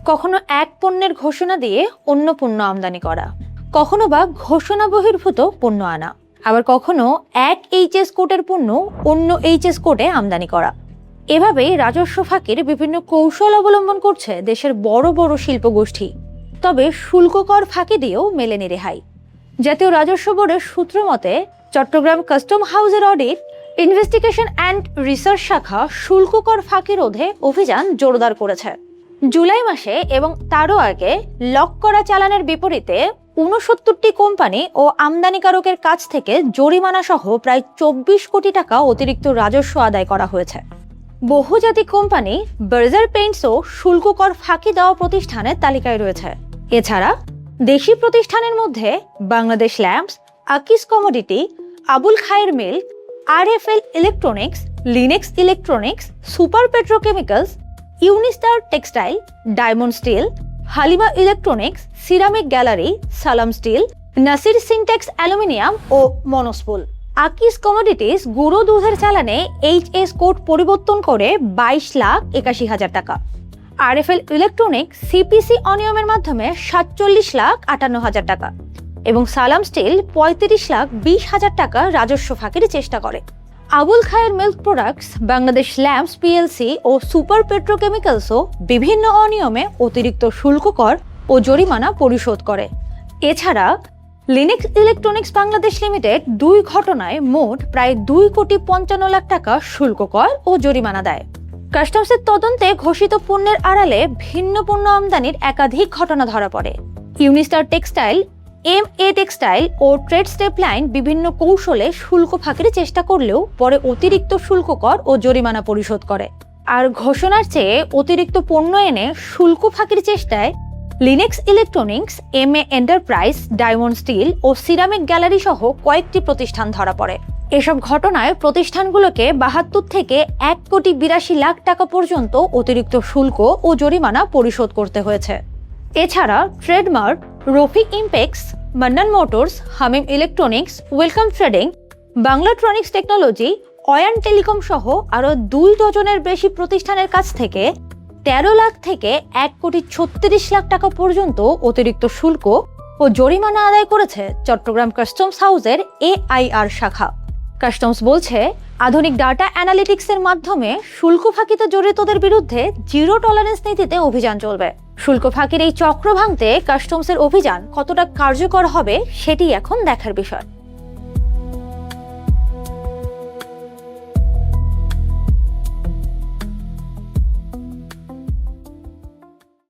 কখনো এক পণ্যের ঘোষণা দিয়ে অন্য পণ্য আমদানি করা, কখনো বা ঘোষণা বহির্ভূত পণ্য আনা, আবার কখনো এক এইচএস কোডের পণ্য অন্য এইচএস কোডে আমদানি করা। এভাবেই রাজস্ব ফাঁকির বিভিন্ন কৌশল অবলম্বন করছে দেশের বড় বড় শিল্পগোষ্ঠী। তবে শুল্ক কর ফাঁকি দিয়েও মেলেনি রেহাই। জাতীয় রাজস্ব বোর্ডের সূত্র মতে চট্টগ্রাম কাস্টম হাউসের অডিট ইনভেস্টিগেশন অ্যান্ড রিসার্চ শাখা শুল্ক কর ফাঁকি রোধে অভিযান জোরদার করেছে। জুলাই মাসে এবং তারও আগে লক করা চালানের বিপরীতে ৬৯টি কোম্পানি ও আমদানিকারকের কাছ থেকে জরিমানা সহ প্রায় ২৪ কোটি টাকা অতিরিক্ত রাজস্ব আদায় করা হয়েছে। বহুজাতিক কোম্পানি বার্জার পেইন্টসও শুল্ক কর ফাঁকি দেওয়া প্রতিষ্ঠানের তালিকায় রয়েছে। এছাড়া দেশি প্রতিষ্ঠানের মধ্যে Bangladesh lamps, Akis commodity, Abul Khayer milk, RFL electronics, Linex electronics, super petrochemicals, Unistar textile, diamond steel, Halima electronics, ceramic gallery, Salam steel, Nasir Syntex aluminium ও মনোস্পুল। আকিস কমোডিটিস গুঁড়ো দুধের চালানে এইচএস কোড পরিবর্তন করে ২২,৮১,০০০ টাকা। আরএফএল ইলেকট্রনিক সিপিসি অনিয়মের মাধ্যমে ৪৭,৫৮,০০০ টাকা এবং সালাম স্টিল ৩৫,২০,০০০ টাকা রাজস্ব ফাঁকির চেষ্টা করে। Abul Khayer milk products, Bangladesh lamps PLC ও সুপার পেট্রোকেমিক্যালসও বিভিন্ন অনিয়মে অতিরিক্ত শুল্ক কর ও জরিমানা পরিশোধ করে। এছাড়া লিনেক্স ইলেকট্রনিক্স বাংলাদেশ লিমিটেড ২ ঘটনায় মোট প্রায় ২,৫৫,০০,০০০ টাকা শুল্ক কর ও জরিমানা দেয়। কাস্টমসের তদন্তে ঘোষিত পণ্যের আড়ালে ভিন্ন পণ্য আমদানির একাধিক ঘটনা ধরা পড়ে। ইউনিস্টার টেক্সটাইল, এমএ টেক্সটাইল ও ট্রেড স্টেপ লাইন বিভিন্ন কৌশলে শুল্ক ফাঁকির চেষ্টা করলেও পরে অতিরিক্ত শুল্ক কর ও জরিমানা পরিশোধ করে। আর ঘোষণার চেয়ে অতিরিক্ত পণ্য এনে শুল্ক ফাঁকির চেষ্টায় Linex electronics, MA enterprise, diamond steel ও সিরামিক গ্যালারি সহ কয়েকটি প্রতিষ্ঠান ধরা পড়ে। এসব ঘটনায় প্রতিষ্ঠানগুলোকে ৭২ থেকে ১,৮২,০০,০০০ টাকা পর্যন্ত অতিরিক্ত শুল্ক ও জরিমানা পরিশোধ করতে হয়েছে। এছাড়া trademark, Rafi impex, Mannan motors, Hamim electronics, welcome trading, Banglatronics technology, অয়ান টেলিকম সহ আরও ২ ডজনের বেশি প্রতিষ্ঠানের কাছ থেকে ১৩ লাখ থেকে ১,৩৬,০০,০০০ টাকা পর্যন্ত অতিরিক্ত শুল্ক ও জরিমানা আদায় করেছে চট্টগ্রাম কাস্টমস হাউসের এআইআর শাখা। কাস্টমস বলছে, আধুনিক ডাটা অ্যানালিটিক্সের মাধ্যমে শুল্ক ফাঁকিতে জড়িতদের বিরুদ্ধে জিরো টলারেন্স নীতিতে অভিযান চলবে। শুল্ক ফাঁকির এই চক্র ভাঙতে কাস্টমসের অভিযান কতটা কার্যকর হবে সেটি এখন দেখার বিষয়।